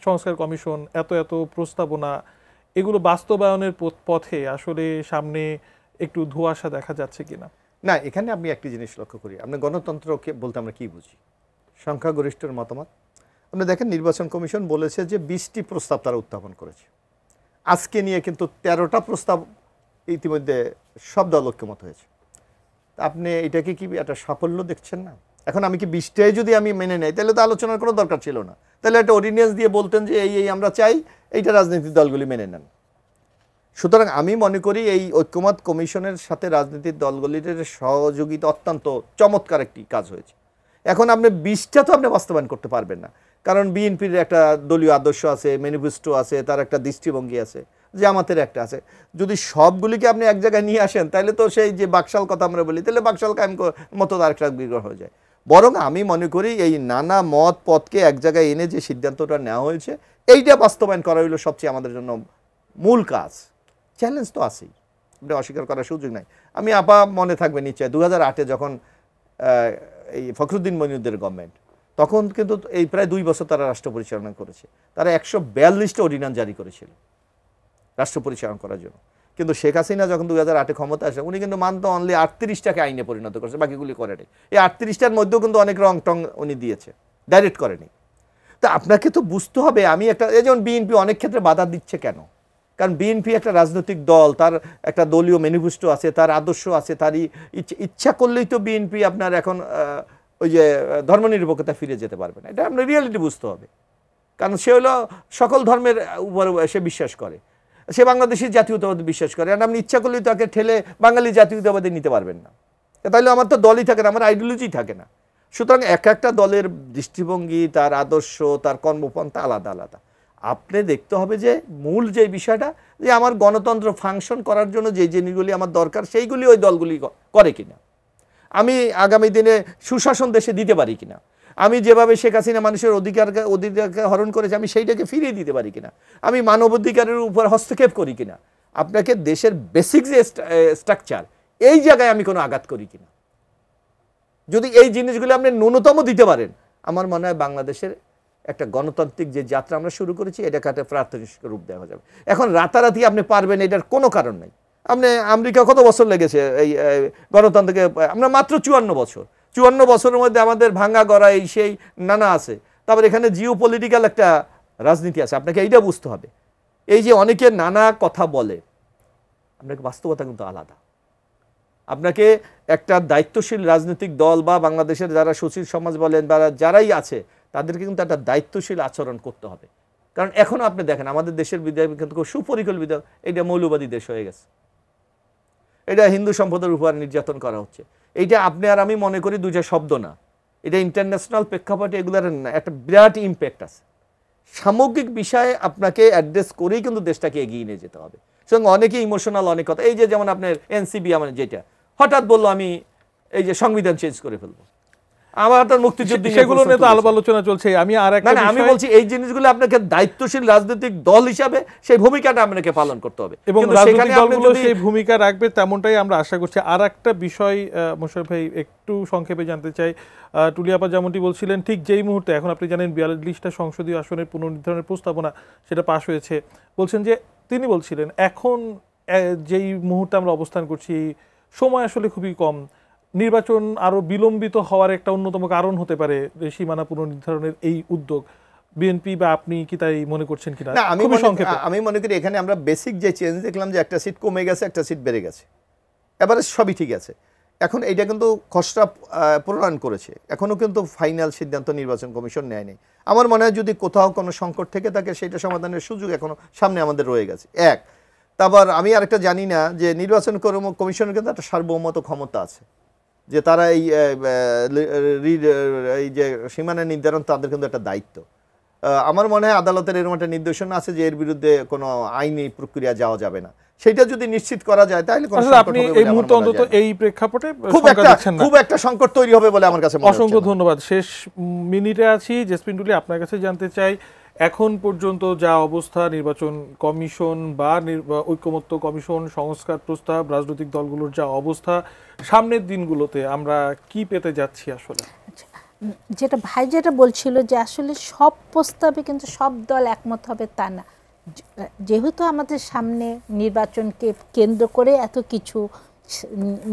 A: সংস্কার কমিশন, এত প্রস্তাবনা, এগুলো বাস্তবায়নের পথে আসলে সামনে একটু ধোঁয়াশা দেখা যাচ্ছে কিনা?
C: না, এখানে আমি একটি জিনিস লক্ষ্য করি, আমরা গণতন্ত্রকে বলতে আমরা কি বুঝি? সংখ্যাগরিষ্ঠের মতামত। আপনি দেখেন নির্বাচন কমিশন বলেছে যে 20টি প্রস্তাব তারা উত্থাপন করেছে। আজকে নিয়ে কিন্তু 13টা প্রস্তাব ইতিমধ্যে সব দল ঐক্যমত হয়েছে। আপনি এটাকে কি একটা সাফল্য দেখছেন না? এখন আমি কি 20টাই যদি আমি মেনে নেই, তাহলে তো আলোচনার কোনো দরকার ছিল না। তাহলে একটা অর্ডিন্যান্স দিয়ে বলতেন যে এই আমরা চাই, এইটা রাজনৈতিক দলগুলি মেনে নেন। সুতরাং আমি মনে করি এই ঐক্যমত কমিশনের সাথে রাজনৈতিক দলগুলির সহযোগিতা অত্যন্ত চমৎকার একটি কাজ হয়েছে। এখন আপনি 20টা তো আপনি বাস্তবায়ন করতে পারবেন না, কারণ বিএনপির একটা দলীয় আদর্শ আছে, ম্যানিফেস্টো আছে, তার একটা দৃষ্টিভঙ্গি আছে, জামাতের একটা আছে। যদি সবগুলিকে আপনি এক জায়গায় নিয়ে আসেন, তাহলে তো সেই যে বাকশাল কথা আমরা বলি, তাহলে বাকশাল কায়েম মতো তার একটা বিগ্রহ হয়ে যায়। বরং আমি মনে করি এই নানা মত পথকে এক জায়গায় এনে যে সিদ্ধান্তটা নেওয়া হয়েছে, এইটা বাস্তবায়ন করা হইলো সবচেয়ে আমাদের জন্য মূল কাজ। চ্যালেঞ্জ তো আছেই, আপনি অস্বীকার করার সুযোগ নাই। আমি আপা মনে থাকবে নিশ্চয় 2008-এ যখন এই ফখরুদ্দিন মনিরুদ্দিনের গভর্নমেন্ট, তখন কিন্তু এই প্রায় 2 বছর তারা রাষ্ট্র পরিচালনা করেছে। তারা 142টা অর্ডিন্যান্স জারি করেছিল রাষ্ট্র পরিচালনা করার জন্য। কিন্তু শেখ হাসিনা যখন 2008-এ ক্ষমতা আসে, উনি কিন্তু মানতো অনলি 38টাকে আইনে পরিণত করেছে, বাকিগুলি করেনি। এই 38টার মধ্যেও কিন্তু অনেক রং টং উনি দিয়েছে, ডাইরেক্ট করেনি। তা আপনাকে তো বুঝতে হবে, আমি একটা এই যেমন বিএনপি অনেক ক্ষেত্রে বাধা দিচ্ছে কেন? কারণ বিএনপি একটা রাজনৈতিক দল, তার একটা দলীয় ম্যানিফেস্টো আছে, তার আদর্শ আছে, তারই ইচ্ছা করলেই তো বিএনপি আপনার এখন ওই যে ধর্মনিরপেক্ষতা ফিরে যেতে পারবে না। এটা আপনার রিয়ালিটি বুঝতে হবে। কারণ সে হলো সকল ধর্মের উপর সে বিশ্বাস করে, সে বাংলাদেশের জাতীয়তাবাদে বিশ্বাস করে, আর আপনি ইচ্ছা করলেই তাকে ঠেলে বাঙালি জাতীয়তাবাদে নিতে পারবেন না। তাইলে আমার তো দলই থাকে না, আমার আইডিওলজি থাকে না। সুতরাং একটা দলের দৃষ্টিভঙ্গি, তার আদর্শ, তার কর্মপন্থা আলাদা আলাদা। আপনি দেখতে হবে যে মূল যে বিষয়টা, যে আমার গণতন্ত্র ফাংশন করার জন্য যে জিনিসগুলি আমার দরকার, সেইগুলি ওই দলগুলি করে কিনা, আমি আগামী দিনে সুশাসন দেশে দিতে পারি কিনা, আমি যেভাবে শেখ হাসিনা মানুষের অধিকারকে হরণ করেছে, আমি সেইটাকে ফিরিয়ে দিতে পারি কিনা, আমি মানবাধিকারের উপর হস্তক্ষেপ করি কিনা, আপনাকে দেশের বেসিক যে স্ট্রাকচার, এই জায়গায় আমি কোনো আঘাত করি কিনা। যদি এই জিনিসগুলো আপনি ন্যূনতম দিতে পারেন, আমার মনে হয় বাংলাদেশের একটা গণতান্ত্রিক যে যাত্রা আমরা শুরু করেছি, এটাকে একটা প্রাথমিক রূপ দেওয়া যাবে। এখন রাতারাতি আপনি পারবেন, এটার কোনো কারণ নাই। আপনি আমেরিকা কত বছর লেগেছে এই গণতন্ত্রকে, আমরা মাত্র 54 বছর। 54 বছরের মধ্যে আমাদের ভাঙ্গা গড়া এই সেই নানা আছে। তারপর এখানে জিও পলিটিক্যাল একটা রাজনীতি আছে, আপনাকে এইটা বুঝতে হবে। এই যে অনেকে নানা কথা বলে, আপনাকে বাস্তবতা কিন্তু আলাদা। আপনাকে একটা দায়িত্বশীল রাজনৈতিক দল বা বাংলাদেশের যারা সুশীল সমাজ বলেন বা যারাই আছে, তাদেরকে কিন্তু একটা দায়িত্বশীল আচরণ করতে হবে। কারণ এখনও আপনি দেখেন আমাদের দেশের বিদ্যালয় কিন্তু খুব সুপরিকল্পিত, এটা মৌলবাদী দেশ হয়ে গেছে, এটা হিন্দু সম্প্রদায়ের উপর নির্যাতন করা হচ্ছে। এইটা আপনি আর আমি মনে করি দুইটা শব্দ না, এটা ইন্টারন্যাশনাল প্রেক্ষাপটে এগুলোর একটা বিরাট ইম্প্যাক্ট আছে। সামগ্রিক বিষয়ে আপনাকে অ্যাড্রেস করেই কিন্তু দেশটাকে এগিয়ে নিয়ে যেতে হবে। সুতরাং অনেকে ইমোশনাল অনেক কথা, এই যে যেমন আপনার এনসিবি আমার যেটা হঠাৎ বললো আমি এই যে সংবিধান চেঞ্জ করে ফেলবো, আমার তো মুক্তিযুদ্ধ,
A: সেগুলো নিয়ে তো আলাপ আলোচনা চলছে। আমি
C: আমি বলছি এই জিনিসগুলো আপনাকে দায়িত্বশীল রাজনৈতিক দল হিসাবে সেই ভূমিকাটা আপনাকে পালন করতে হবে,
A: এবং রাজনৈতিক দলগুলো সেই ভূমিকা রাখবে, তেমনটাই আমরা আশা করছি। আর একটা বিষয় মোশাররফ ভাই একটু সংক্ষেপে জানতে চাই, টুলিয়াপা যেমনটি বলছিলেন, ঠিক যেই মুহূর্তে এখন আপনি জানেন 42টা সংসদীয় আসনের পুনর্নির্ধারণের প্রস্তাবনা সেটা পাশ হয়েছে, বলছেন যে তিনি বলছিলেন এখন যেই মুহূর্তে আমরা অবস্থান করছি সময় আসলে খুবই কম, নির্বাচন আরো বিলম্বিত হওয়ার একটা অন্যতম কারণ হতে পারে সীমানা পুনর্নির্ধারণের এই উদ্যোগ। বিএনপি বা আপনি কি তাই মনে করছেন কিনা?
C: আমি মনে করি এখানে আমরা বেসিক যে চেঞ্জ দেখলাম যে একটা সিট কমে গেছে, একটা সিট বেড়ে গেছে, এবারে সবই ঠিক আছে। এখন এইটা কিন্তু খসড়া প্রণয়ন করেছে, এখনও কিন্তু ফাইনাল সিদ্ধান্ত নির্বাচন কমিশন নেয়নি। আমার মনে হয় যদি কোথাও কোনো সংকট থেকে থাকে, সেটা সমাধানের সুযোগ এখনো সামনে আমাদের রয়ে গেছে। তারপর আমি আরেকটা জানি না যে নির্বাচন কমিশনের কিন্তু একটা সার্বভৌমত্ব ক্ষমতা আছে, যে তারা এই যে সীমানা নির্ধারণ, তাদের কিন্তু একটা দায়িত্ব। আমার মনে হয় আদালতের এরকম একটা নির্দেশনা আছে যে এর বিরুদ্ধে কোনো আইনি প্রক্রিয়া যাওয়া যাবে না। সেটা যদি নিশ্চিত করা যায় তাহলে কোনো
A: আসলে
C: সংকট
A: আপনি
C: হবে বলে
A: এই
C: আমার
A: মুহূর্তে
C: মনে হয়
A: অন্তত
C: না।
A: এই প্রেক্ষাপটে
C: খুব
A: শঙ্কা
C: একটা
A: দিচ্ছেন না।
C: খুব একটা সংকট তৈরি হবে বলে আমার কাছে মনে হচ্ছে
A: অসংখ্য
C: না।
A: ধন্যবাদ। শেষ মিনিটে আছি, জেসমিন টুলি, আপনার কাছে জানতে চাই এখন পর্যন্ত যা অবস্থা, নির্বাচন কমিশন বা ঐকমত্য কমিশন, সংস্কার প্রস্তাব, রাজনৈতিক দলগুলোর যা অবস্থা, সামনের দিনগুলোতে আমরা কি পেতে যাচ্ছি আসলে?
B: যেটা ভাই যেটা বলছিল যে আসলে সব প্রস্তাবে কিন্তু সব দল একমত হবে তা না। যেহেতু আমাদের সামনে নির্বাচনকে কেন্দ্র করে এত কিছু,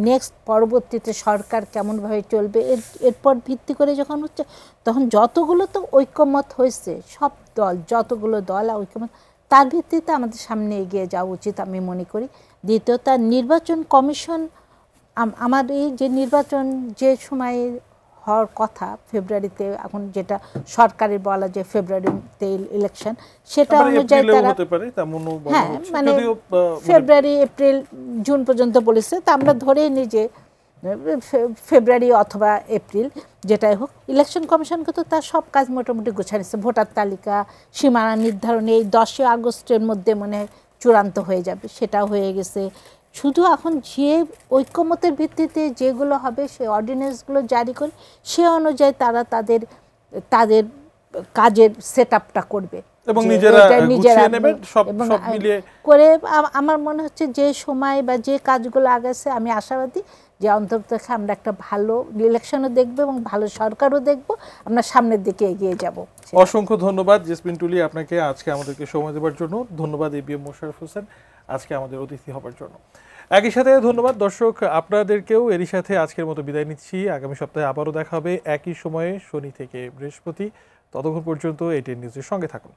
B: নেক্সট পরবর্তীতে সরকার কেমনভাবে চলবে এরপর ভিত্তি করে যখন হচ্ছে, তখন যতগুলো তো ঐকমত হয়েছে সব দল, যতগুলো দল ঐকমত, তার ভিত্তিতে আমাদের সামনে এগিয়ে যাওয়া উচিত আমি মনে করি। দ্বিতীয়ত নির্বাচন কমিশন, আমার এই যে নির্বাচন যে সময়ে হওয়ার কথা ফেব্রুয়ারিতে, এখন যেটা সরকারের বলা যে ফেব্রুয়ারিতে ইলেকশন, সেটা অনুযায়ী তারা হ্যাঁ মানে ফেব্রুয়ারি এপ্রিল জুন পর্যন্ত বলেছে, তা আমরা ধরেই নিই যে ফেব্রুয়ারি অথবা এপ্রিল যেটাই হোক। ইলেকশন কমিশনকে তো তার সব কাজ মোটামুটি গোছানো নিচ্ছে, ভোটার তালিকা সীমানা নির্ধারণে এই 10 আগস্টের মধ্যে মনে হয় চূড়ান্ত হয়ে যাবে, সেটাও হয়ে গেছে। শুধু এখন যে ঐকমতের ভিত্তিতে যেগুলো হবে সে অর্ডিন্যান্সগুলো জারি করে সে অনুযায়ী তারা তাদের তাদের কাজের সেট আপটা করবে
A: এবং নিজেরা
B: করে। আমার মনে হচ্ছে যে সময় বা যে কাজগুলো আগেছে, আমি আশাবাদী যে অন্তত আমরা একটা ভালো ইলেকশনও দেখবো এবং ভালো সরকারও দেখবো, আমরা সামনের দিকে এগিয়ে যাব।
A: অসংখ্য ধন্যবাদ জেসমিন টুলি আপনাকে আজকে আমাদেরকে সময় দেওয়ার জন্য। ধন্যবাদ এবিএম মোশাররফ হোসেন আজকে আমাদের অতিথি হবার জন্য। একই সাথে ধন্যবাদ দর্শক আপনাদেরকেও। এরই সাথে আজকের মতো বিদায় নিচ্ছি। আগামী সপ্তাহে আবারও দেখা হবে একই সময়ে, শনি থেকে বৃহস্পতি। ততক্ষণ পর্যন্ত এটিএন নিউজের সঙ্গে থাকুন।